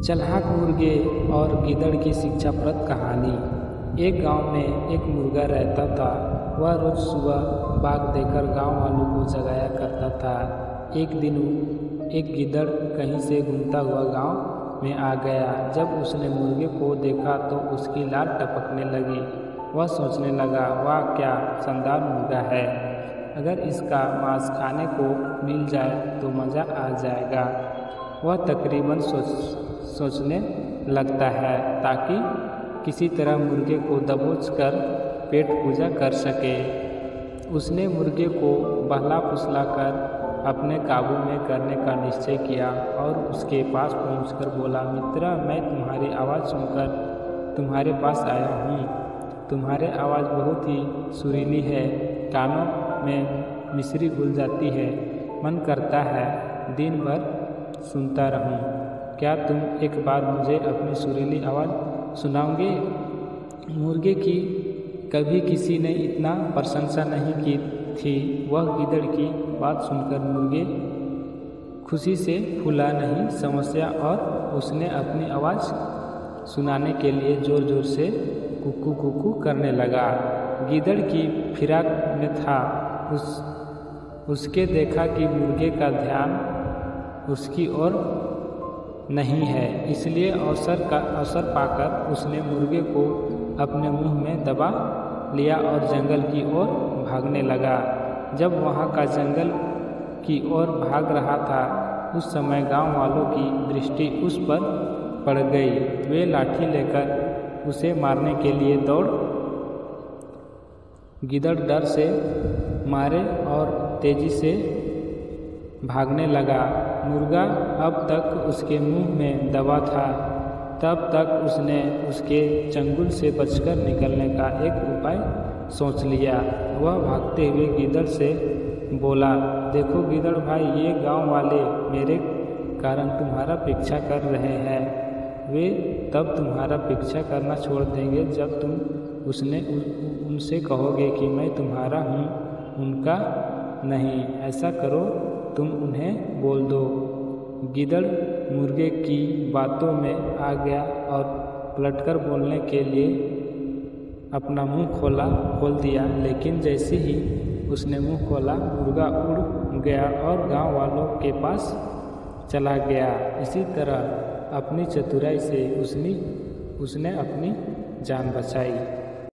चालाक मुर्गे और गीदड़ की शिक्षाप्रद कहानी। एक गांव में एक मुर्गा रहता था। वह रोज सुबह बाग देकर गांव वालों को जगाया करता था। एक दिन एक गीदड़ कहीं से घूमता हुआ गांव में आ गया। जब उसने मुर्गे को देखा तो उसकी लार टपकने लगी। वह सोचने लगा, वाह क्या शानदार मुर्गा है, अगर इसका मांस खाने को मिल जाए तो मज़ा आ जाएगा। वह तकरीबन सोचने लगता है ताकि किसी तरह मुर्गे को दबोच कर पेट पूजा कर सके। उसने मुर्गे को बहला फुसला कर अपने काबू में करने का निश्चय किया और उसके पास पहुंचकर बोला, मित्र, मैं तुम्हारी आवाज़ सुनकर तुम्हारे पास आया हूँ। तुम्हारी आवाज़ बहुत ही सुरीली है, कानों में मिश्री घुल जाती है, मन करता है दिन भर सुनता रहूं। क्या तुम एक बार मुझे अपनी सुरीली आवाज़ सुनाओगे? मुर्गे की कभी किसी ने इतना प्रशंसा नहीं की थी। वह गीदड़ की बात सुनकर मुर्गे खुशी से फूला नहीं समस्या और उसने अपनी आवाज़ सुनाने के लिए ज़ोर ज़ोर से कुकू कुकू करने लगा। गीदड़ की फिराक में था। उसके देखा कि मुर्गे का ध्यान उसकी ओर नहीं है, इसलिए अवसर पाकर उसने मुर्गे को अपने मुंह में दबा लिया और जंगल की ओर भागने लगा। जब वहां का जंगल की ओर भाग रहा था, उस समय गांव वालों की दृष्टि उस पर पड़ गई। वे लाठी लेकर उसे मारने के लिए दौड़। गीदड़ डर से मारे और तेजी से भागने लगा। मुर्गा अब तक उसके मुंह में दबा था। तब तक उसने उसके चंगुल से बचकर निकलने का एक उपाय सोच लिया। वह भागते हुए गीदड़ से बोला, देखो गीदड़ भाई, ये गांव वाले मेरे कारण तुम्हारा पीछा कर रहे हैं। वे तब तुम्हारा पीछा करना छोड़ देंगे जब तुम उनसे कहोगे कि मैं तुम्हारा हूँ, उनका नहीं। ऐसा करो, तुम उन्हें बोल दो। गीदड़ मुर्गे की बातों में आ गया और पलटकर बोलने के लिए अपना मुंह खोल दिया, लेकिन जैसे ही उसने मुंह खोला, मुर्गा उड़ गया और गांव वालों के पास चला गया। इसी तरह अपनी चतुराई से उसने अपनी जान बचाई।